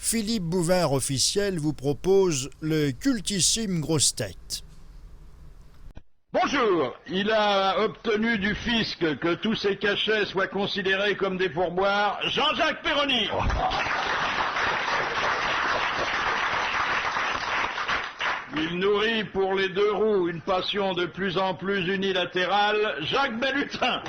Philippe Bouvard officiel vous propose le cultissime grosse tête. Bonjour, il a obtenu du fisc que tous ses cachets soient considérés comme des pourboires. Jean-Jacques Perroni. Il nourrit pour les deux roues une passion de plus en plus unilatérale. Jacques Bellutin.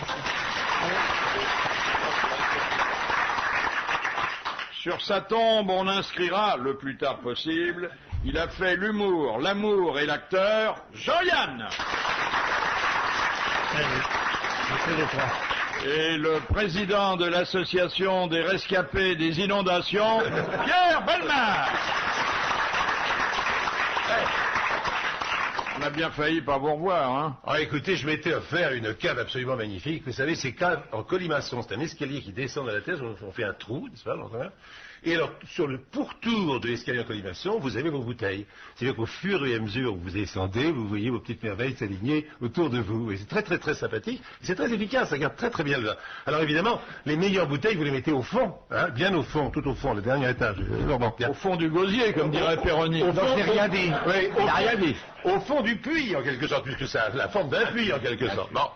Sur sa tombe, on inscrira, le plus tard possible, il a fait l'humour, l'amour et l'acteur, Jean-Yann. Et le président de l'association des rescapés des inondations, Pierre Bellemare. On a bien failli pas vous revoir, hein. Ah, écoutez, je m'étais offert une cave absolument magnifique. Vous savez, ces caves en colimaçon, c'est un escalier qui descend dans la terre, on fait un trou, n'est-ce pas, et alors, sur le pourtour de l'escalier en colimaçon, vous avez vos bouteilles. C'est-à-dire qu'au fur et à mesure que vous descendez, vous voyez vos petites merveilles s'aligner autour de vous. Et c'est très, très, très sympathique. C'est très efficace, ça garde très, très bien le vin. Alors, évidemment, les meilleures bouteilles, vous les mettez au fond, hein, bien au fond, tout au fond, le dernier étage. Au fond du gosier, comme dirait Perroni. Au fond, c'est rien dit. Oui, Il n'a rien dit. Au fond du puits, en quelque sorte, puisque ça a la forme d'un puits, en quelque sorte. Bon.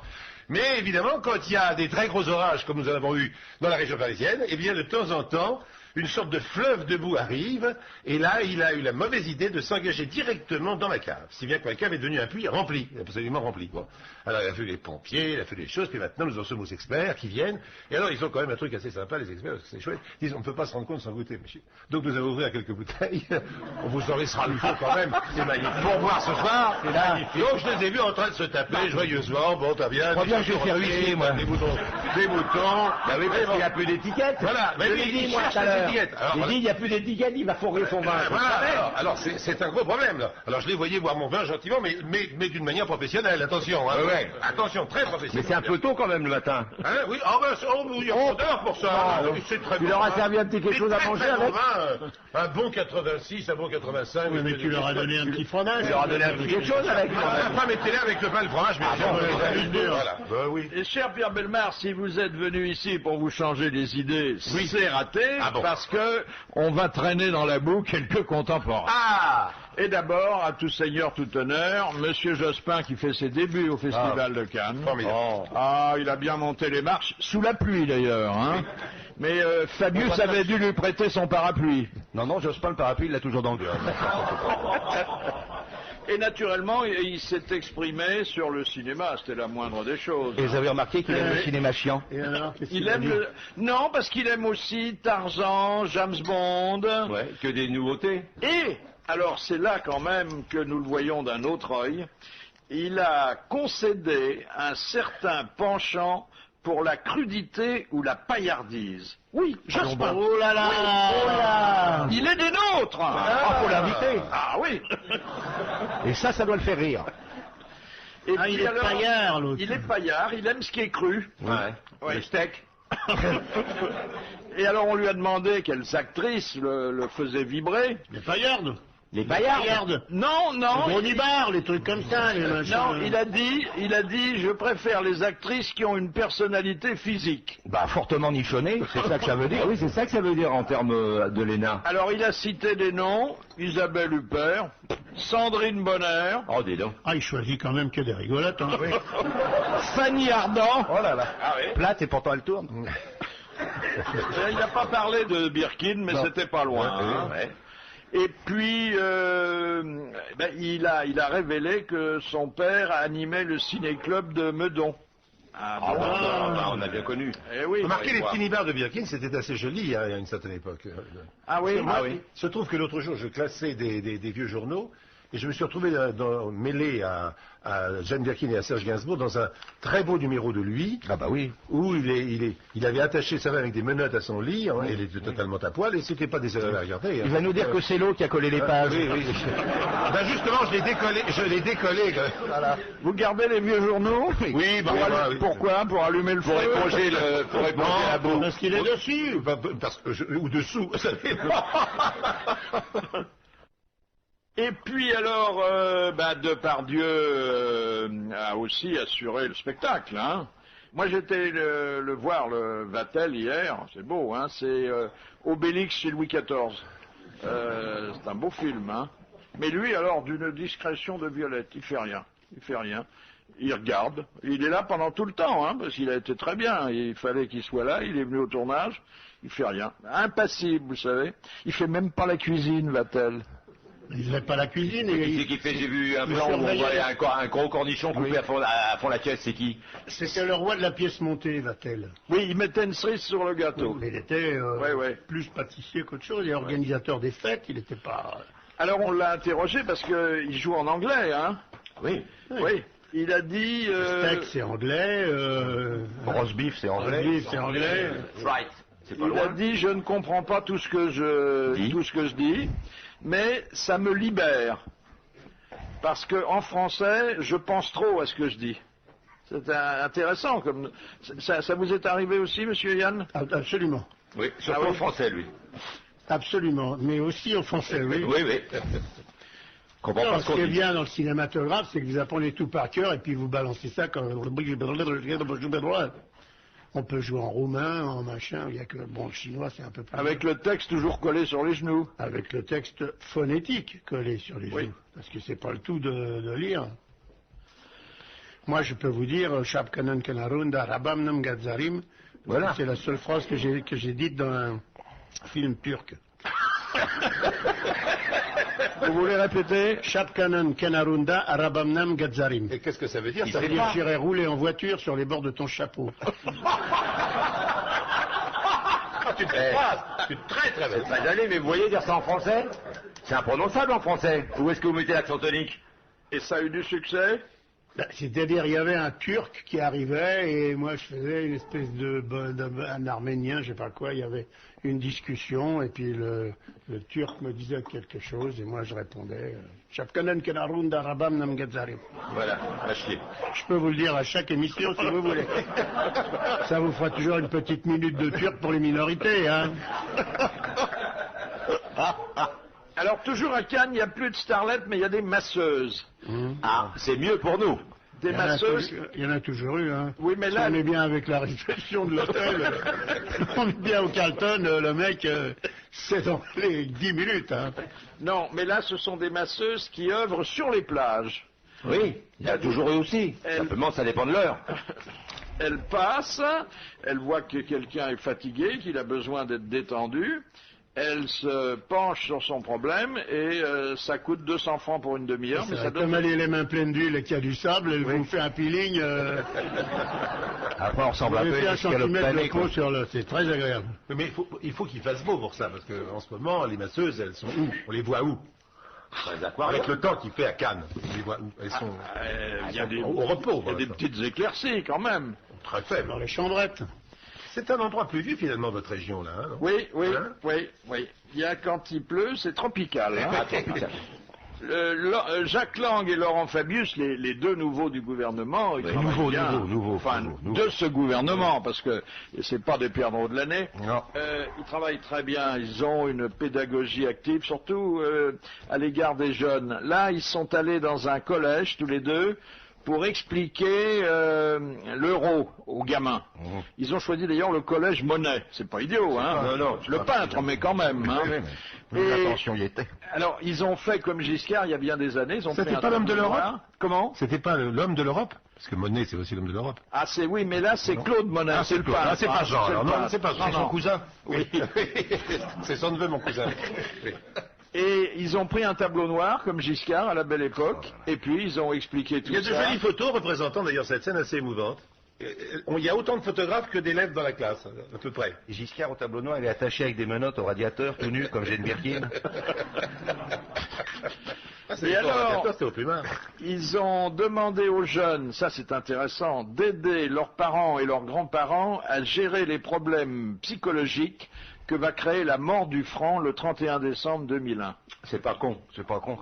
Mais évidemment, quand il y a des très gros orages, comme nous en avons eu dans la région parisienne, eh bien, de temps en temps, une sorte de fleuve de boue arrive, et là, il a eu la mauvaise idée de s'engager directement dans la cave. Si bien que la cave est devenue un puits rempli, absolument rempli, quoi. Alors, il a fait les pompiers, il a fait des choses, puis maintenant, nous en sommes aux experts qui viennent, et alors, ils ont quand même un truc assez sympa, les experts, parce que c'est chouette. Ils disent, on ne peut pas se rendre compte sans goûter, monsieur. Donc, nous allons ouvrir quelques bouteilles, on vous en laissera le fond quand même, c'est magnifique. Pour voir ce soir, c'est là. Donc, je les ai vus en train de se taper joyeusement, bon, t'as bien. Crois bien que je vais faire huissier, moi. Des moutons. Bah oui, parce qu'il n'y a plus d'étiquette. Voilà, mais je l'ai dit, moi, tout à l'heure. J'ai dit, il n'y a plus d'étiquette, il va fourrer son vin. Voilà, alors c'est un gros problème, là. Alors je les voyais boire mon vin gentiment, mais d'une manière professionnelle, attention, hein. Ouais. Attention, très professionnelle. Mais c'est un peu tôt quand même le matin. Hein, oui, il y a pas d'heure pour ça. C'est très Tu bon, leur as hein. servi un petit quelque chose à Très, manger très bon avec vin, un bon 86, un bon 85. Oui, mais tu leur as donné un petit fromage. Tu leur as donné un petit quelque chose avec. La femme était là avec le pain et le fromage, mais voilà. Ben oui. Et cher Pierre Bellemare, si vous êtes venu ici pour vous changer les idées, c'est raté, parce que on va traîner dans la boue quelques contemporains. Ah! Et d'abord, à tout seigneur, tout honneur, Monsieur Jospin qui fait ses débuts au Festival de Cannes. Formidable. Ah, il a bien monté les marches, sous la pluie d'ailleurs, hein. Mais Fabius avait dû lui prêter son parapluie. Non, Jospin, le parapluie, il l'a toujours dans le cœur. Et naturellement, il s'est exprimé sur le cinéma, c'était la moindre des choses. Et vous avez remarqué qu'il aime le cinéma chiant. Et alors, qu'est-ce Il qu'il a aime dit le... Non, parce qu'il aime aussi Tarzan, James Bond. Ouais, que des nouveautés. Et, alors c'est là quand même que nous le voyons d'un autre œil, il a concédé un certain penchant pour la crudité ou la paillardise. Oui, Jospin. Oh là là, oh là. Il est des nôtres. Faut l'inviter. Ah oui. Et ça doit le faire rire. Et Ah, puis il est alors, paillard, l'autre. il est paillard, il aime ce qui est cru. Ouais. Le steak. Et alors on lui a demandé quelles actrices le faisaient vibrer. Les paillardes. Les paillards. Non, non. Les Bonibar, les trucs comme ça. Les machins. Non, il a dit, je préfère les actrices qui ont une personnalité physique. Bah, fortement nichonné, c'est ça que ça veut dire. Oui, c'est ça que ça veut dire en termes de l'ENA. Alors il a cité des noms, Isabelle Huppert, Sandrine Bonner, Oh, dis donc. Ah, il choisit quand même que des rigolotes. Hein. Fanny Ardant. Oh là là. Ah oui. Plate et pourtant elle tourne. Il n'a pas parlé de Birkin, mais c'était pas loin. hein. Ouais. Et puis, il a révélé que son père animait le ciné-club de Meudon. Ah, on a bien connu. Eh oui. Remarquez, les petits nibards de Birkin, c'était assez joli, hein, à une certaine époque. Ah oui, Il se trouve que l'autre jour, je classais des vieux journaux, et je me suis retrouvé mêlé à Jeanne Birkin et à Serge Gainsbourg dans un très beau numéro de lui, Ah bah oui. où il avait attaché sa femme avec des menottes à son lit, hein, et il était totalement à poil, et c'était pas désagréable à regarder. Il va nous dire que c'est l'eau qui a collé les pages. Oui, oui. Ben justement, je l'ai décollé. Voilà. Vous gardez les vieux journaux? Oui, oui. Pourquoi? Pour allumer le feu? Pour éponger la boue. Parce qu'il est dessus. Parce que ou dessous, vous savez. Et puis alors, Depardieu a aussi assuré le spectacle. Hein. Moi j'étais le voir, le Vatel hier, c'est beau, hein, c'est Obélix chez Louis XIV. C'est un beau film, hein. Mais lui, alors, d'une discrétion de violette, il fait rien. Il regarde. Il est là pendant tout le temps, hein, parce qu'il a été très bien. Il fallait qu'il soit là. Il est venu au tournage. Il fait rien. Impassible, vous savez. Il fait même pas la cuisine, va-t-elle. Il faisait pas la cuisine. Qui c'est qui fait? J'ai vu un plan où on voit un gros cornichon coupé à fond la caisse, c'est qui? C'était le roi de la pièce montée, va-t-elle. Oui, il mettait une cerise sur le gâteau. Mais il était Ouais. plus pâtissier qu'autre chose. Il est organisateur des fêtes. Il n'était pas... Alors on l'a interrogé parce qu'il joue en anglais, hein. Oui. Oui. Il a dit... Steak, c'est anglais. Roast beef, c'est anglais. Beef, c'est anglais. Fright, c'est pas Il a loin. dit, je ne comprends pas tout ce que je dis, mais ça me libère. Parce que en français, je pense trop à ce que je dis. C'est intéressant. Ça vous est arrivé aussi, monsieur Yann? Absolument. Oui, surtout en français, lui. Absolument. Mais aussi en français, oui. Oui. Comprends Non, pas ce ce qu'on qui est dit. bien dans le cinématographe, c'est que vous apprenez tout par cœur et puis vous balancez ça comme... On peut jouer en roumain, en machin, il y a que... Bon, le chinois, c'est un peu plus... Avec le texte toujours collé sur les genoux. Avec le texte phonétique collé sur les Oui. joues. Parce que c'est pas le tout de lire. Moi, je peux vous dire, Shapkanan Kanarunda Rabamnam Gadzarim. Voilà. C'est la seule phrase que j'ai dite dans un film turc. Vous voulez répéter? Shapkanan Kanarunda Arabamnam Gadzarim. Et qu'est-ce que ça veut dire? Ça veut dire j'irai rouler en voiture sur les bords de ton chapeau. Tu te passes. Tu es très très belle. Pas d'aller, mais vous voyez dire ça en français? C'est imprononçable en français. Où est-ce que vous mettez l'accent tonique? Et ça a eu du succès? C'est-à-dire, il y avait un Turc qui arrivait et moi je faisais une espèce un Arménien, je sais pas quoi, il y avait une discussion et puis le Turc me disait quelque chose et moi je répondais Shapkanan Kenarunda Rabam Nam Gadzarim. Voilà, va chier. Je peux vous le dire à chaque émission si vous voulez. Ça vous fera toujours une petite minute de Turc pour les minorités, hein. Alors toujours à Cannes, il n'y a plus de starlettes, mais il y a des masseuses. Ah, c'est mieux pour nous. Des masseuses. Il y en a toujours eu, hein. Oui, mais là- Si on est bien avec la réception de l'hôtel, on est bien au Carlton, le mec, c'est dans les 10 minutes, hein. Non, mais là, ce sont des masseuses qui œuvrent sur les plages. Oui, il y a toujours eu aussi. Simplement, ça dépend de l'heure. Elle passe, elle voit que quelqu'un est fatigué, qu'il a besoin d'être détendu. Elle se penche sur son problème et ça coûte 200 francs pour une demi-heure. Mais ça Comme donne... elle a les mains pleines d'huile et qu'il y a du sable, elle vous fait un peeling. Après, on ressemble un Vous peu fait à un une centimètre escalope de peau sur le... C'est très agréable. Mais il faut qu'il fasse beau pour ça, parce qu'en ce moment, les masseuses, elles sont où? On les voit où? Avec le temps qu'il fait à Cannes, on les voit où? Elles sont Il y a des, au repos. il y a des petites éclaircies quand même. Très faibles. Dans les chambrettes. C'est un endroit pluvieux finalement, votre région là. Hein, non? Oui, Hein? oui. Il y a quand il pleut, c'est tropical. Hein. Ah, tropical. Jacques Lang et Laurent Fabius, les deux nouveaux du gouvernement, ils travaillent bien. nouveaux. De ce gouvernement, parce que c'est pas des perdants de l'année. Non. Ils travaillent très bien, ils ont une pédagogie active, surtout à l'égard des jeunes. Là, ils sont allés dans un collège, tous les deux, pour expliquer l'euro aux gamins. Ils ont choisi d'ailleurs le collège Monet. C'est pas idiot, hein. Non, Le peintre, mais quand même. Hein. Et- Attention, y était. Alors, ils ont fait comme Giscard il y a bien des années. Ils ont C'était pris un pas l'homme de tableau l'Europe noir. Comment? C'était pas l'homme de l'Europe? Parce que Monet, c'est aussi l'homme de l'Europe. Ah, c'est oui, mais là, c'est Claude Monet. Ah, c'est le peintre. Ah, c'est pas Jean. c'est le Alors, non, peintre. c'est pas Jean. Non, C'est son non. cousin. Oui. C'est son neveu, mon cousin. Oui. Et ils ont pris un tableau noir, comme Giscard, à la belle époque, et puis ils ont expliqué tout Il y a de ça. jolies photos représentant d'ailleurs cette scène assez émouvante. Il y a autant de photographes que d'élèves dans la classe, à peu près. Giscard au tableau noir, il est attaché avec des menottes au radiateur, tout nu, comme Jane Birkin. Ah, c'est Et l'histoire alors radiateur, c'était au plumard. Ils ont demandé aux jeunes, ça c'est intéressant, d'aider leurs parents et leurs grands-parents à gérer les problèmes psychologiques que va créer la mort du franc le 31 décembre 2001. C'est pas con.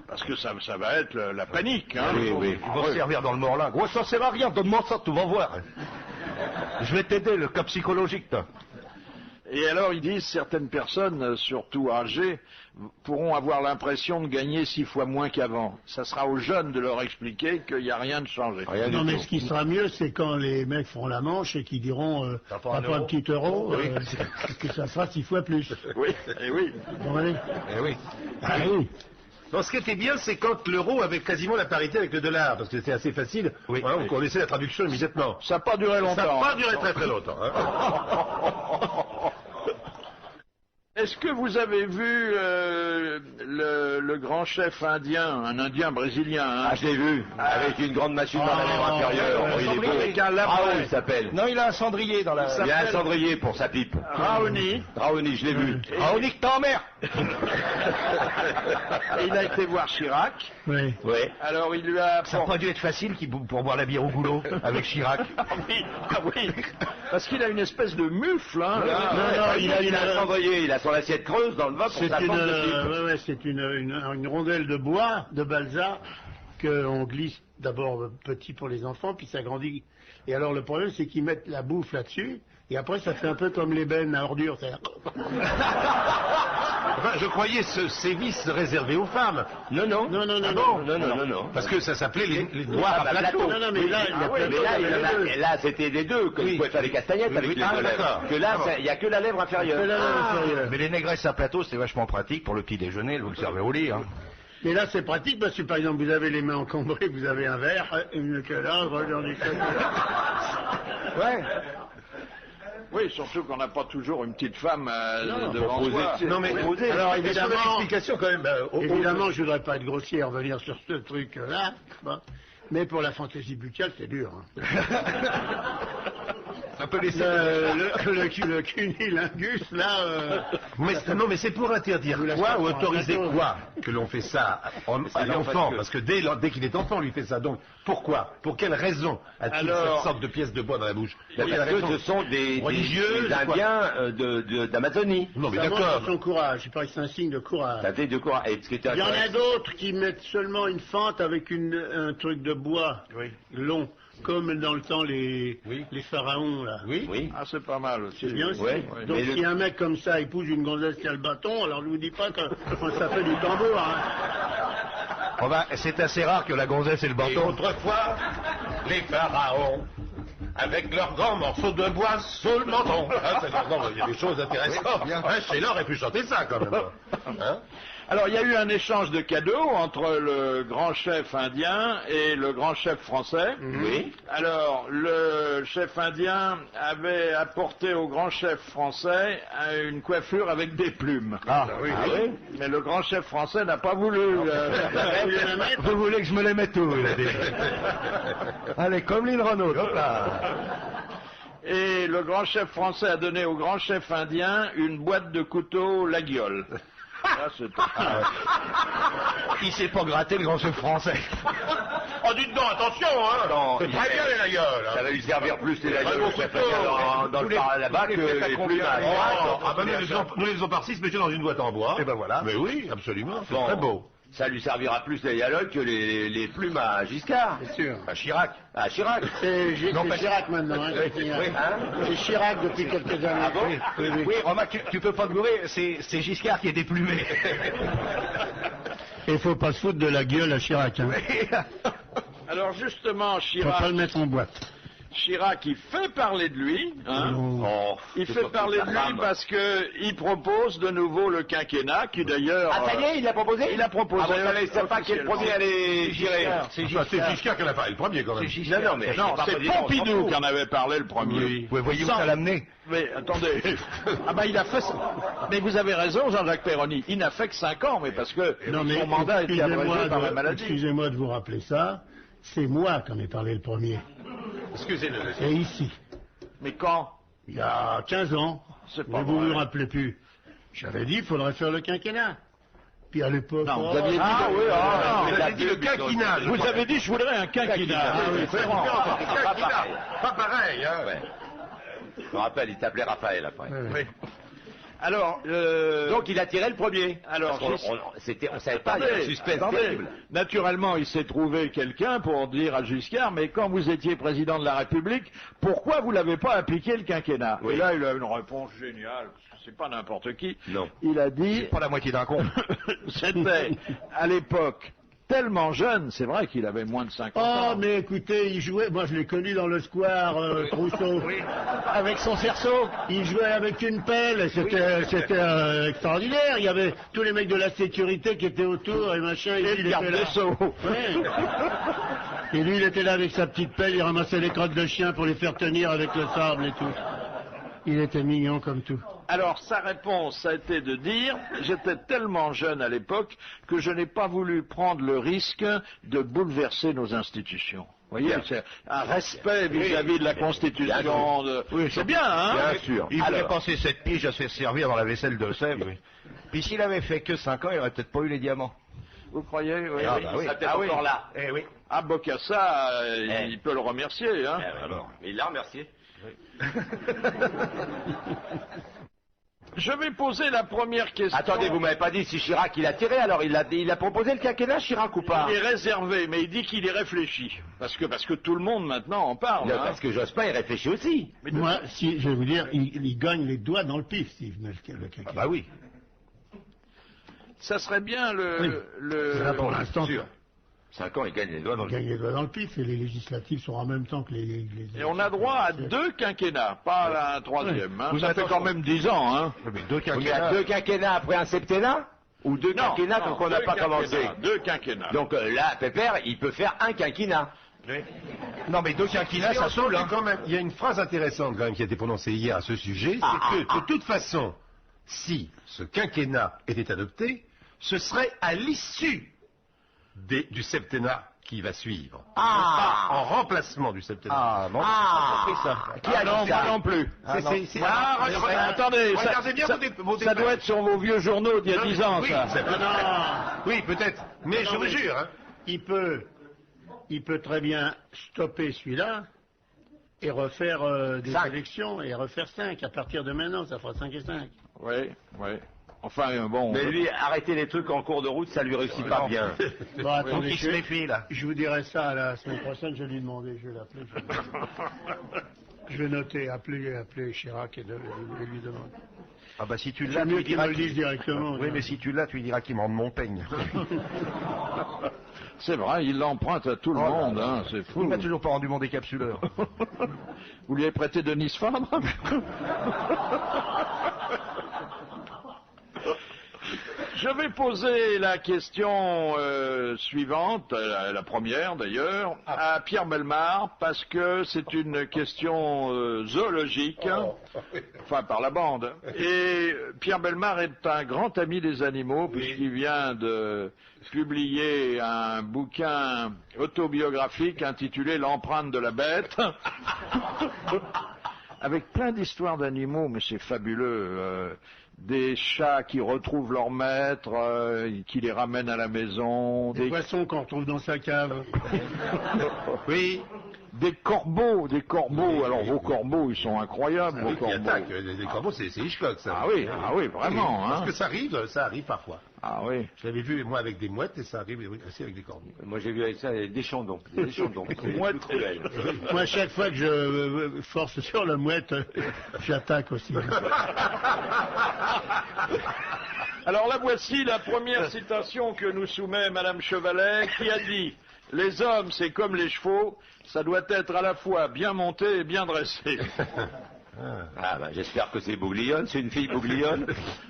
Parce que ça va être la panique. Hein. Oui. Ils vont se servir dans le Morlaix. Gros, ça sert à rien, donne-moi ça, tu vas voir. Je vais t'aider, le cas psychologique, toi. Et alors, ils disent, certaines personnes, surtout âgées, pourront avoir l'impression de gagner 6 fois moins qu'avant. Ça sera aux jeunes de leur expliquer qu'il n'y a rien de changé. Non, mais ce qui sera mieux, c'est quand les mecs feront la manche et qu'ils diront t'as pas un petit euro, que ça sera 6 fois plus. Oui, et oui. Bon, allez. oui. Ah oui. Non, ce qui était bien, c'est quand l'euro avait quasiment la parité avec le dollar, parce que c'était assez facile. Oui. Hein, on connaissait la traduction immédiatement. Ça n'a pas duré longtemps. Ça n'a pas duré très très longtemps. Hein. Est-ce que vous avez vu le grand chef indien, un indien brésilien, hein, Ah, je l'ai vu, avec une grande machine dans la lèvre inférieure. ouais, Il est beau. avec un lapin. Raoul, il s'appelle. Non, il a un cendrier dans la... Il y a un cendrier pour sa pipe. Raoni, Raoni, je l'ai vu. Raoni, que t'emmerdes. et il a été voir Chirac. Oui. Ouais. Alors il lui a Ça n'a pas dû être facile pour boire la bière au goulot avec Chirac. Ah oui, parce qu'il a une espèce de mufle, hein, là. Non, Il a un cendrier, il a son assiette creuse dans le bas pour C'est sa une, forme de pipe. c'est une rondelle de bois, de balsa, qu'on glisse d'abord petit pour les enfants, puis ça grandit. Et alors le problème, c'est qu'ils mettent la bouffe là-dessus, et après ça fait un peu comme les bennes à ordures. Enfin, je croyais ce sévice réservé aux femmes. Non, non. Non, non, non, Ah bon Non. Parce que ça s'appelait les boires à plateau. Non, non, mais là, il y a Mais plein là, de- là, c'était des deux, que Oui. vous pouvez faire des castagnettes avec les Ah, deux lèvres. d'accord. Que là, il n'y a que la lèvre inférieure. Mais les négresses à plateau, c'est vachement pratique pour le petit déjeuner, vous le servez au lit. Hein. Mais là, c'est pratique parce que, par exemple, vous avez les mains encombrées, vous avez un verre, une cadavre, dans du Ouais. Oui, surtout qu'on n'a pas toujours une petite femme devant poser soi. dessus. Non mais Alors, est-ce qu'on a évidemment- l'explication quand même Évidemment, je voudrais pas être grossier et revenir sur ce truc-là, bon. Mais pour la fantaisie buccale, c'est dur. Hein. Ça peut laisser... Le cunilingus, là... Non mais c'est pour interdire Vous la quoi ou sortez en autoriser plateau. quoi que l'on fait ça à l'enfant, parce que dès qu'il est enfant on lui fait ça. Donc pourquoi? Pour quelle raison a-t-il Alors- cette sorte de pièce de bois dans la bouche? Parce Quelle raison? que ce sont des Religieux, des quoi. Indiens d'Amazonie. Non mais Ça montre d'accord. son courage, il paraît que c'est un signe de courage. Ça fait de quoi? Et ce qui était Il y en a intéressant- d'autres qui mettent seulement une fente avec un truc de bois long, comme dans le temps les pharaons, là. Oui. Oui. Ah, c'est pas mal aussi. C'est bien aussi. Ouais. Donc Mais si un mec comme ça épouse une gonzesse qui a le bâton, alors je vous dis pas que ça fait du tambour. Hein. Oh bah, c'est assez rare que la gonzesse ait le Et bâton. autrefois, les pharaons, avec leurs grands morceaux de bois sous le menton. Hein, il y a des choses intéressantes. Sheila aurait pu chanter ça quand même. Hein? Alors, il y a eu un échange de cadeaux entre le grand chef indien et le grand chef français. Oui. Alors, le chef indien avait apporté au grand chef français une coiffure avec des plumes. Ah, oui. Mais le grand chef français n'a pas voulu. Vous voulez que je me les mette où, il a dit. Allez, comme l'île Renault. Hop là. Et le grand chef français a donné au grand chef indien une boîte de couteaux La Guiole. Là, Il s'est pas gratté, le grand chef français. Oh, dites donc, attention, hein. Non, C'est très bien les gueules. Ça va lui servir plus les gueules au chef dans le les- par là-bas que les plumes à Oh, droite. nous les faisons par 6 messieurs dans une boîte en bois. Et ben voilà. Mais oui, absolument, c'est Bon. très beau. Ça lui servira plus les yalol que les plumes à Giscard. C'est sûr. À Chirac. À Chirac. C'est Non, pas- Chirac maintenant. Hein, c'est Chirac depuis quelques années. Ah bon? Oui, remarque, tu peux pas te gourer, c'est Giscard qui est déplumé. Il faut pas se foutre de la gueule à Chirac. Hein. Alors justement, Faut pas le mettre en boîte. Chirac, il fait parler de lui. Hein. Oh, Il c'est fait surtout parler sa de lui femme. parce que il propose de nouveau le quinquennat, qui d'ailleurs. Ah, ça y est, il l'a proposé? Il a proposé. Ah, bon, ça ne savait pas qui est le premier à les girer. C'est Enfin, c'est Giscard qui en a parlé le premier quand même. Non, mais Non, c'est Pompidou qui en avait parlé le premier. Oui. Vous voyez où Sans- ça l'a amené? Mais attendez. Ah ben il a fait. Mais vous avez raison, Jean-Jacques Perroni. Il n'a fait que 5 ans, mais parce que Non, mais son mandat a été abrégé par la maladie. excusez-moi de vous rappeler ça. C'est moi qui en ai parlé le premier. Excusez-le. Et ici, Mais quand? il y a 15 ans, C'est pas mais vous ne vrai. vous rappelez plus. J'avais dit qu'il faudrait faire le quinquennat. Puis à l'époque... Non, vous aviez dit. Ah oui, Vous avez dit le quinquennat. Vous avez dit je voudrais un quinquennat. Ah oui, c'est Ferrand. Pas pareil, hein. Ouais. Je me rappelle, il s'appelait Raphaël après. Ouais. Alors, Donc il a tiré le premier. Alors, Parce qu'on- on savait pas, il y avait un suspense terrible. Naturellement, il s'est trouvé quelqu'un pour dire à Giscard, mais quand vous étiez président de la République, pourquoi vous l'avez pas appliqué le quinquennat? Oui. Et là, il a une réponse géniale, parce que c'est pas n'importe qui. Non. Il a dit, Pas la moitié d'un con. c'était à l'époque tellement jeune, c'est vrai qu'il avait moins de 50 Oh, ans. mais écoutez, il jouait, moi je l'ai connu dans le square, Trousseau, avec son cerceau. Il jouait avec une pelle, et c'était extraordinaire. Il y avait tous les mecs de la sécurité qui étaient autour et machin. Et lui, le garde était là. des Sceaux. Ouais. Et lui, il était là avec sa petite pelle, il ramassait les crottes de chien pour les faire tenir avec le sable et tout. Il était mignon comme tout. Alors, sa réponse, ça a été de dire, j'étais tellement jeune à l'époque que je n'ai pas voulu prendre le risque de bouleverser nos institutions. Vous voyez, c'est un respect vis-à-vis de la Constitution. C'est bien, hein? Bien sûr. Il voulait passer 7 piges à se faire servir dans la vaisselle de Sèvres. Puis s'il avait fait que 5 ans, il aurait peut-être pas eu les diamants. Vous croyez? Oui. Ah, bah oui. Il serait peut-être encore là. Eh oui. Ah, Bocassa, Eh. il peut le remercier, hein? Alors. Mais il l'a remercié. Je vais poser la première question. Attendez, vous m'avez pas dit si Chirac il a tiré, alors il a proposé le quinquennat, Chirac ou pas? Il est réservé, mais il dit qu'il est réfléchi. Parce que tout le monde maintenant en parle. Non, hein. parce que Jospin il réfléchit aussi. Mais Moi, si, je vais vous dire, il gagne les doigts dans le pif, s'il venait le quinquennat. Ah bah oui. ça serait bien Là, pour l'instant, 5 ans, il gagne les doigts dans il le... gagne les doigts dans le pif, et les législatives sont en même temps que les Et on a droit à 2 quinquennats, pas à un troisième. Hein. Ça fait quand même 10 ans. Hein. Mais deux Il y a quinquennats. 2 quinquennats après un septennat? Ou 2 quinquennats tant qu'on n'a 2 pas quinquennats, commencé? 2 quinquennats. Donc là, Pépère, il peut faire un quinquennat. Non mais deux quinquennats, ça saoule hein. Quand même, il y a une phrase intéressante quand même qui a été prononcée hier à ce sujet, c'est que de toute façon, si ce quinquennat était adopté, ce serait à l'issue du septennat qui va suivre. Ah. Pas en remplacement du septennat. Ah non, Ah. j'ai pas compris ça. Qui a non, dit moi ça? non plus. Attendez, regardez bien ça doit être sur vos vieux journaux d'il y a 10 ans, oui, ça. oui, peut-être. Mais je Non, vous mais- jure, hein, il peut très bien stopper celui-là et refaire des 5. élections et refaire 5. À partir de maintenant, ça fera 5 et 5. Oui, oui. Enfin, bon. Mais lui, arrêter les trucs en cours de route, ça lui réussit pas bien. Bon, Donc attendez, il se méfie là. je vous dirai ça la semaine prochaine, je vais lui demander, je vais l'appeler. Je vais noter, appeler Chirac et lui demander. Ah bah si tu C'est l'as, tu mieux lui qu'il diras me le dise directement. Oui mais si tu l'as, tu lui diras qu'il m'en mon peigne. C'est vrai, il l'emprunte à tout le monde, hein, c'est Il fou. m'a toujours pas rendu mon décapsuleur. Vous lui avez prêté Denis Fabre? Je vais poser la question suivante, la première d'ailleurs, à Pierre Bellemare, parce que c'est une question zoologique, enfin par la bande. Et Pierre Bellemare est un grand ami des animaux, puisqu'il vient de publier un bouquin autobiographique intitulé L'empreinte de la bête. Avec plein d'histoires d'animaux, mais c'est fabuleux. Des chats qui retrouvent leur maître, qui les ramènent à la maison, Des poissons qu'on retrouve dans sa cave. oui, des corbeaux. Alors vos corbeaux, ils sont incroyables, vos qui corbeaux. attaque. Les corbeaux, c'est Hitchcock, ça. Ah oui, vraiment. Parce Hein. que ça arrive parfois. Ah oui. Je l'avais vu, moi, avec des mouettes, et ça arrive aussi avec des corbeaux. Moi j'ai vu avec ça des chandons. Des chandons. C'est Mouette. plus cruel. Moi, chaque fois que je force sur la mouette, j'attaque aussi. Alors la voici la première citation que nous soumet Madame Chevalet, qui a dit « Les hommes, c'est comme les chevaux, ça doit être à la fois bien monté et bien dressé. » Ah bah j'espère que c'est Bouglione, c'est une fille Bouglione.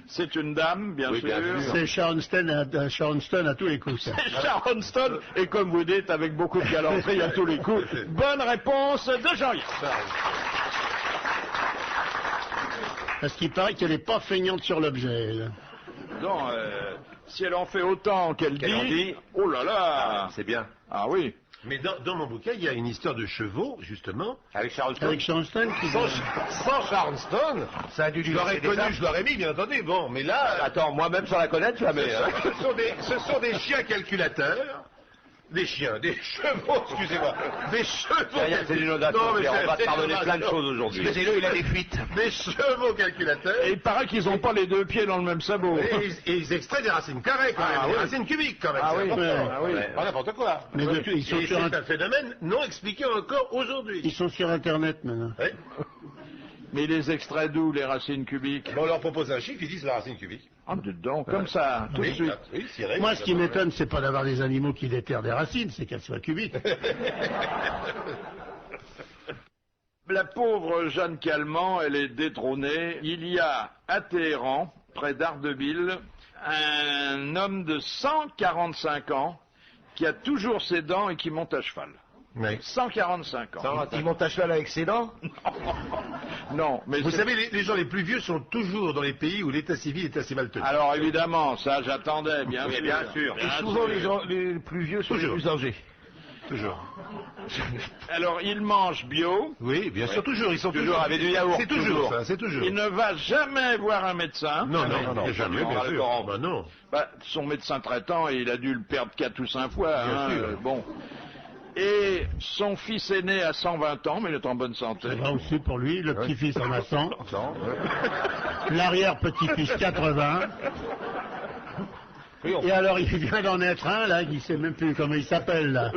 C'est une dame, bien Oui, sûr. bien sûr. C'est Sharon Stone à tous les coups. Ça. Sharon Stone, et comme vous dites, avec beaucoup de galanterie à tous les coups. Bonne réponse de Jean-Yann. Parce qu'il paraît qu'elle n'est pas feignante sur l'objet. elle. Non, si elle en fait autant qu'elle en dit, dit. oh là là. C'est bien. Ah oui. Mais dans mon bouquin, il y a une histoire de chevaux, justement. Avec Charles Stone. Avec Sharon Stone qui... Sans Sharon Stone, Ça a dû je lui l'aurais laisser des connu, armes. je l'aurais mis, bien entendu. Bon, mais là, Attends, moi-même sans la connaître, je la mets. Hein. ce sont des chiens calculateurs Des chiens, des chevaux, excusez-moi. Des chevaux. C'est l'inondation. Non, mais On va c'est pardonner plein de l'inondation. choses aujourd'hui. Excusez-le, il a des fuites. Des chevaux calculateurs. Et il paraît qu'ils n'ont pas les deux pieds dans le même sabot. Et ils extraient des racines carrées quand même, Ah, des oui. racines cubiques quand même. Ah c'est oui, important. ah oui. Pas n'importe quoi. Mais Oui. ils sont Et sur c'est un phénomène non expliqué encore aujourd'hui. Ils sont sur Internet maintenant. Oui. Mais les extraits d'où, les racines cubiques? On leur propose un chiffre, ils disent la racine cubique. Ah, dites donc, comme ça, tout de Oui, suite. oui, c'est vrai. Moi, ce qui m'étonne, c'est pas d'avoir des animaux qui déterrent des racines, c'est qu'elles soient cubiques. La pauvre Jeanne Calment, elle est détrônée. Il y a à Téhéran, près d'Ardebile, un homme de 145 ans qui a toujours ses dents et qui monte à cheval. Oui. 145 ans. Il monte à cheval avec ses dents. Non, mais Vous c'est- savez, les gens les plus vieux sont toujours dans les pays où l'état civil est assez mal tenu. Alors évidemment, ça j'attendais, bien Oui, sûr. bien sûr. Et souvent, les gens les plus vieux sont les Toujours. plus âgés. Toujours. Alors il mange bio, Oui, bien sûr, toujours. Ils sont Toujours avec du yaourt, C'est toujours toujours. ça, c'est toujours. il ne va jamais voir un médecin. Non, non, jamais, bien sûr. Bah non. Bah, son médecin traitant, il a dû le perdre 4 ou 5 fois. Bien hein, sûr. bon. Et son fils aîné a 120 ans, mais il est en bonne santé. Ça va aussi pour lui, le petit-fils en a 100, Non. l'arrière-petit-fils 80. Et alors, il vient d'en être un, là, il sait même plus comment il s'appelle, là.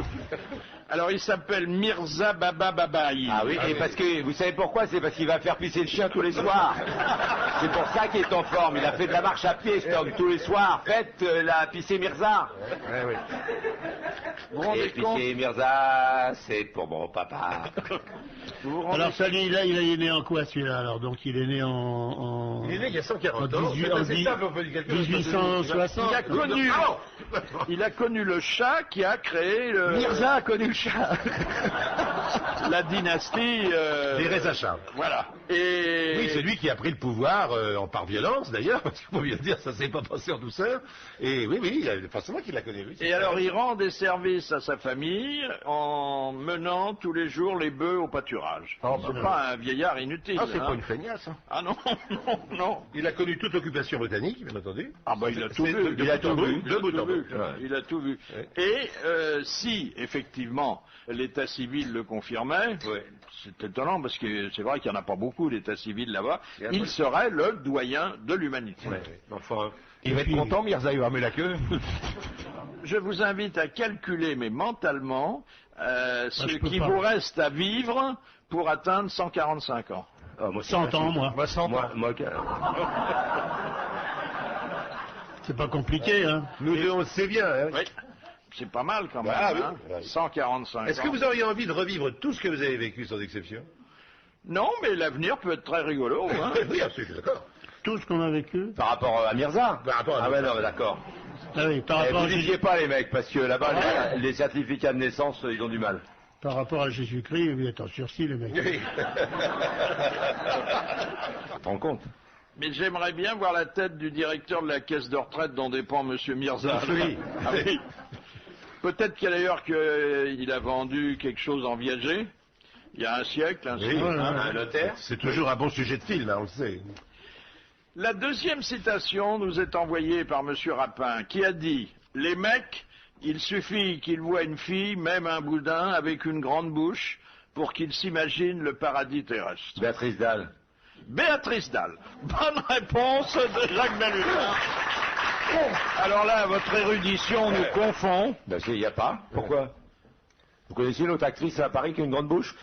Alors il s'appelle Mirza Baba Babaï. Ah oui, et parce que, vous savez pourquoi? C'est parce qu'il va faire pisser le chien tous les soirs. C'est pour ça qu'il est en forme. Il a fait de la marche à pied, Stock, tous les soirs. Faites la pisser Mirza. Vous vous rendez Et compte? pisser Mirza, c'est pour mon papa. Vous vous rendez Alors, ça, lui, là, il est né en quoi, celui-là, alors? Donc, il est né en Il est né il y a 140 en ans. 18 C'est en assez simple, on peut dire quelque chose. 1860. Il a connu, il a connu le chat qui a créé Mirza a connu le chat. la dynastie. Les Reza Shah. Voilà. Et Oui, c'est lui qui a pris le pouvoir par violence d'ailleurs, parce qu'il faut bien dire, ça s'est pas passé en douceur. Et oui, forcément qu'il l'a connu. Oui, Et alors il rend des services à sa famille en menant tous les jours les bœufs au pâturage. C'est pas un vieillard inutile. Ah, c'est hein. pas une feignasse. Hein. Ah non, non, non. Il a connu toute l'occupation britannique, bien entendu. Ah bah il a tout C'est vu. il a tout vu, de bout en bout. vu. Il a tout vu. Ouais. Et si effectivement l'état civil le confirmait, c'est étonnant parce que c'est vrai qu'il n'y en a pas beaucoup d'état civil là-bas, il serait le doyen de l'humanité. Enfin, Il va être content, Mirza, il va remuer la queue. Je vous invite à calculer, mais mentalement, ce je peux qui pas. vous reste à vivre pour atteindre 145 ans. Ah, moi, 100 ans, moi. Moi, 100 ans. Moi, C'est pas compliqué, hein. nous deux, on le sait bien. Hein. Oui, c'est pas mal quand même. Ah oui. hein. Ouais. 145 Est-ce ans. que vous auriez envie de revivre tout ce que vous avez vécu sans exception? Non, mais l'avenir peut être très rigolo. Hein. Oui, absolument, d'accord. Tout ce qu'on a vécu. par rapport à Mirza? Par rapport à Ah ouais, Mirza. non, mais d'accord. Ah oui, par Eh, rapport, vous à Jésus- disiez pas les mecs, parce que là-bas, les certificats de naissance, ils ont du mal. par rapport à Jésus-Christ, vous êtes en sursis, les mecs. Oui. Tu te rends compte? Mais j'aimerais bien voir la tête du directeur de la caisse de retraite dont dépend Monsieur Mirza. Oui. Ah oui. Peut-être qu'il d'ailleurs qu'il a vendu quelque chose en viager, il y a un siècle. Oui. un notaire? C'est toujours un bon sujet de film, hein, on le sait. La deuxième citation nous est envoyée par Monsieur Rapin, qui a dit « Les mecs, il suffit qu'ils voient une fille, même un boudin, avec une grande bouche, pour qu'ils s'imaginent le paradis terrestre. Béatrice Dalle. » Béatrice Dalle. Bonne réponse de Jacques Balutin. Alors là, votre érudition nous confond. Ben, il n'y a pas. Pourquoi? Vous connaissez une autre actrice à Paris qui a une grande bouche?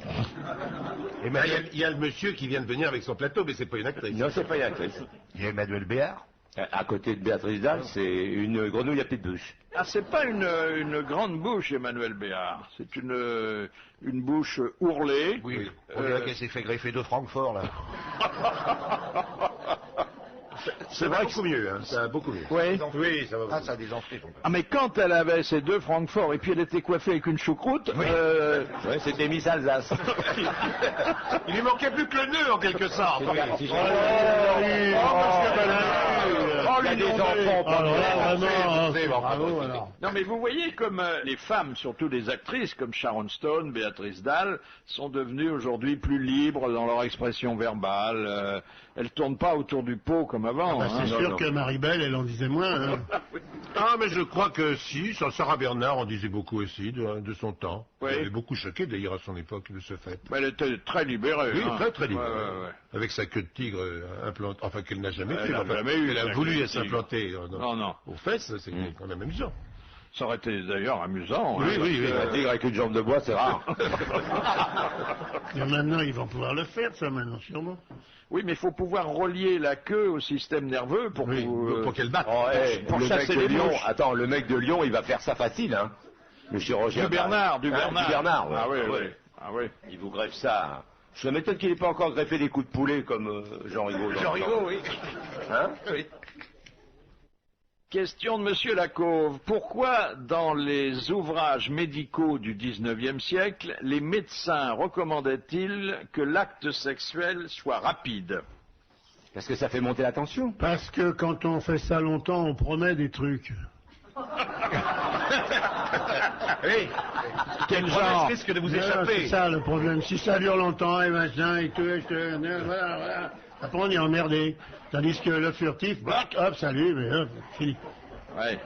Et ben, il y a le monsieur qui vient de venir avec son plateau, mais c'est pas une actrice. Non, c'est pas une actrice. Il y a Emmanuel Béard. À côté de Béatrice Dalle, c'est une grenouille à petite bouche. Ah, c'est pas une grande bouche, Emmanuel Béard. C'est une bouche ourlée. Oui. On dirait qu'elle s'est fait greffer de Francfort, là. C'est vrai beaucoup mieux, hein, ça va beaucoup mieux. Oui. Oui, ça va beaucoup Ah, ça a des enflés, donc. Ah, mais quand elle avait ses deux Francfort et puis elle était coiffée avec une choucroute, Ouais, c'était Miss Alsace. Il lui manquait plus que le nœud, en quelque sorte. Si je- oh, Il y a lui, des non, enfants. Alors là, vraiment, c'est bon, bravo, alors. Non, mais vous voyez comme les femmes, surtout les actrices comme Sharon Stone, Béatrice Dalle, sont devenues aujourd'hui plus libres dans leur expression verbale. Elles tournent pas autour du pot comme avant. Bah, hein. c'est non, sûr non. que Marie-Belle, elle en disait moins. Hein. Ah, mais je crois que si, Sarah Bernard en disait beaucoup aussi de son temps. Oui. Elle avait beaucoup choqué d'ailleurs à son époque de ce fait. Mais elle était très libérée. Oui, hein. très très libre. Ouais. Avec sa queue de tigre implantée, enfin qu'elle n'a jamais Elle fait. n'a Enfin, jamais eu, elle sa a queue voulu de tigre. s'implanter Non. aux fesses, c'est quand même amusant. Ça aurait été d'ailleurs amusant. Oui, oui. Un tigre avec une jambe de bois, c'est rare. Mais maintenant, ils vont pouvoir le faire, ça, maintenant, sûrement. Oui, mais il faut pouvoir relier la queue au système nerveux pour, Oui, pour qu'elle batte. Oh, hey, pour le mec chasser de les Lyon, mouches. attends, le mec de Lyon, il va faire ça facile, hein. Le chirurgien. Du Bernard. Du Bernard, ouais. Ah oui, Ouais. oui. Ah oui. Il vous greffe ça. Hein. Je m'étonne qu'il n'ait pas encore greffé des coups de poulet comme Jean Rigaud. Jean Rigaud, oui. Hein? Oui. Question de Monsieur Lacauve. Pourquoi, dans les ouvrages médicaux du XIXe siècle, les médecins recommandaient-ils que l'acte sexuel soit rapide? Parce que ça fait monter la tension. Parce que quand on fait ça longtemps, on promet des trucs. Oui. Quel genre risque de vous Voilà, échapper. c'est ça le problème. Si ça dure longtemps, et machin, et tout, voilà. Après, on est emmerdé. Tandis que le furtif, blac, hop, salut, mais hop, fini. Ouais.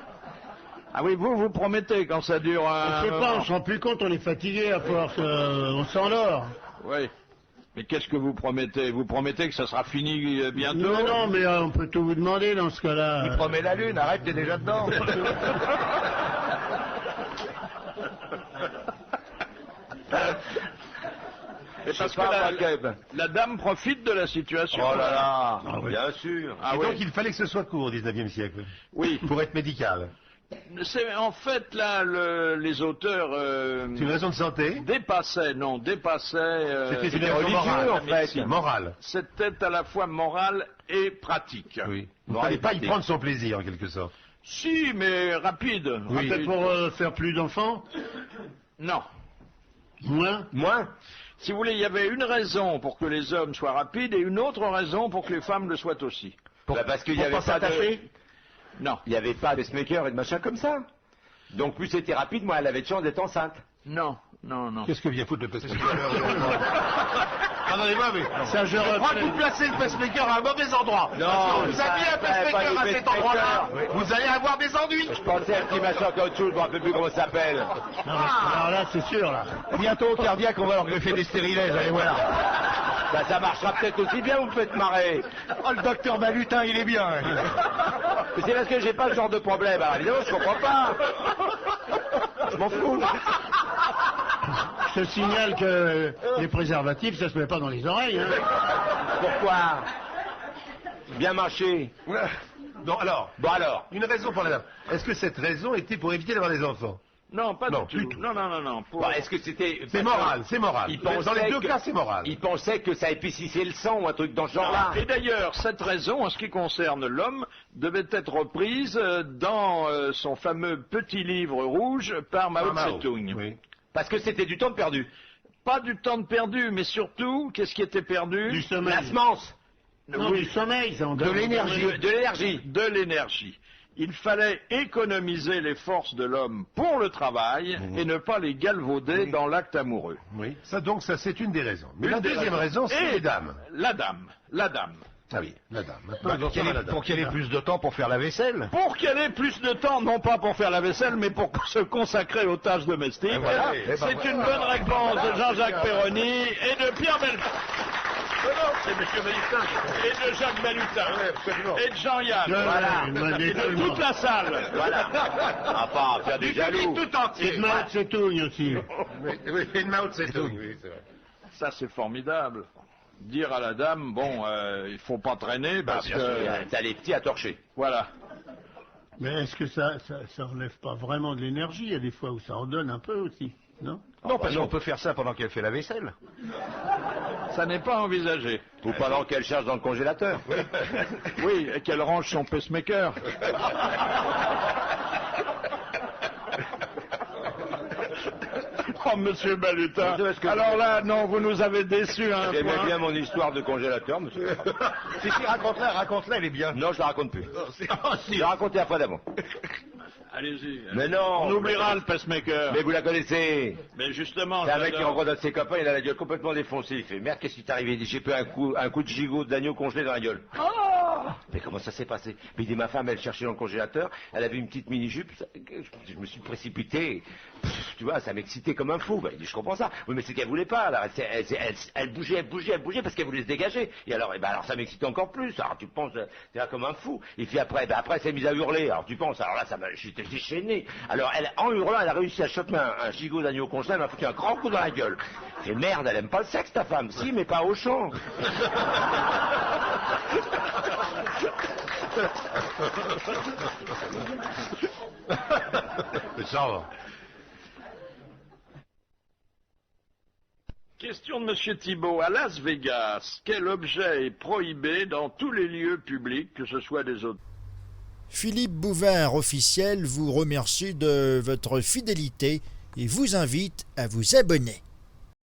Ah oui, vous promettez quand ça dure On un ne sait pas, moment. on se rend plus compte, on est fatigué à force, on s'endort. Oui. Mais qu'est-ce que vous promettez? Vous promettez que ça sera fini bientôt? Non, mais on peut tout vous demander dans ce cas-là. Il promet la lune, arrête, t'es déjà dedans. Et parce que pas, la dame profite de la situation. Oh là là, oui. bien sûr. Ah Et oui. donc il fallait que ce soit court au 19e siècle. Oui. Pour être médical. C'est en fait là les auteurs C'est une raison de santé. dépassaient. C'était une raison religieux, morale, en fait. Morale. C'était à la fois moral et pratique. Oui. Il ne Morale fallait et pas y pratique. prendre son plaisir en quelque sorte. Si, mais rapide. Oui. Peut-être pour faire plus d'enfants. Non. Moins. Moins. Si vous voulez, il y avait une raison pour que les hommes soient rapides et une autre raison pour que les femmes le soient aussi. Parce qu'il n'y pour avait pas pas de... s'attacher. Non. Il n'y avait pas de pacemaker et de machin comme ça. Donc plus c'était rapide, moins elle avait de chance d'être enceinte. Non. Qu'est-ce que vient foutre le pacemaker? Attendez-moi, mais Ça, je je crois que reprends. vous placez le pacemaker à un mauvais endroit. Non, Parce que vous ça, avez un ça, pas pacemaker du à cet pacemaker. endroit-là, Oui. vous allez avoir des ennuis. Je pensais à un petit machin caoutchouc, je me rappelle plus comment ça s'appelle. Non, mais alors là, c'est sûr, là. Bientôt au cardiaque, on va leur greffer des stérilèges, allez voilà. Ça marchera peut-être aussi bien, vous me faites marrer. Oh, le docteur Balutin, il est bien. Mais c'est parce que j'ai pas ce genre de problème. Alors évidemment, je comprends pas. Je m'en fous. Je te signale que les préservatifs, ça se met pas dans les oreilles, hein. Pourquoi? Bien marché. Non, alors, Bon alors. une raison pour la dame. Est-ce que cette raison était pour éviter d'avoir des enfants? Non, pas Non, du du tout. tout. Non. Bon, est-ce que c'était... C'est moral, c'est moral. Il Dans pensait les deux que- cas, c'est moral. Il pensait que ça épaississait le sang ou un truc dans ce genre-là. Et d'ailleurs, cette raison, en ce qui concerne l'homme, devait être reprise dans son fameux petit livre rouge par Mao Mao. Tse-tung. Oui. Parce que c'était du temps de perdu. Pas du temps de perdu, mais surtout, qu'est-ce qui était perdu? Du sommeil. La semence. Non, du sommeil, ça en De l'énergie. De l'énergie. De l'énergie. Il fallait économiser les forces de l'homme pour le travail et ne pas les galvauder dans l'acte amoureux. Oui. Ça, donc, ça, c'est une des raisons. Mais la Une des deuxième raison, c'est Et les dames. La dame. Ah oui, la dame. Maintenant, nous en sommes à la dame. Pour qu'elle ait plus de temps pour faire la vaisselle. Pour qu'elle ait plus de temps, non pas pour faire la vaisselle, mais pour se consacrer aux tâches domestiques. Et voilà. C'est une bonne réponse de Jean-Jacques Perroni et de Pierre Belfort. C'est M. Balutin. Et de Jacques Balutin. Et de Jean-Yann. Voilà. Et de toute la salle. Voilà. À part faire des jaloux. Tout C'est entier. de Mao Tse-tung aussi. Oui, et de Mao Tse-tung. Oui, c'est vrai. Ça, c'est formidable. Dire à la dame, bon, il faut pas traîner parce que... T'as les petits à torcher. Voilà. Mais est-ce que ça enlève pas vraiment de l'énergie? Il y a des fois où ça en donne un peu aussi, non? Non, parce qu'on peut faire ça pendant qu'elle fait la vaisselle. Ça n'est pas envisagé. Ou pendant qu'elle cherche dans le congélateur. Oui, et qu'elle range son pacemaker. Oh, monsieur Balutin. Parce que- Alors là, non, vous nous avez déçus à un J'aimais point. bien mon histoire de congélateur, monsieur. Si, raconte-la, elle est bien. Non, je la raconte plus. Je l'ai raconté la fois d'avant. Allez-y. Mais non. On oubliera le pacemaker. Mais vous la connaissez. Mais justement, C'est un mec qui j'adore. rencontre un de ses copains, il a la gueule complètement défoncée. Il fait, merde, qu'est-ce qui t'est arrivé? Il dit, j'ai pris un coup de gigot d'agneau congelé dans la gueule. Ah, mais comment ça s'est passé? Mais il dit, ma femme, elle cherchait dans le congélateur, elle avait une petite mini-jupe, je me suis précipité, tu vois, ça m'excitait comme un fou. Ben, il dit, je comprends ça. Oui, mais c'est qu'elle voulait pas, alors, elle bougeait parce qu'elle voulait se dégager. Et alors, alors ça m'excitait encore plus. Alors tu penses, t'es là comme un fou. Et puis après, après, elle s'est mise à hurler. Alors tu penses, alors là, j'étais déchaîné. Alors, en hurlant, elle a réussi à choper un gigot d'agneau congelé, elle m'a foutu un grand coup dans la gueule. Et merde, elle aime pas le sexe, ta femme. Si, mais pas au champ. Mais ça va. Question de Monsieur Thibault. À Las Vegas, quel objet est prohibé dans tous les lieux publics, que ce soit des hôtels? Philippe Bouvard officiel vous remercie de votre fidélité et vous invite à vous abonner.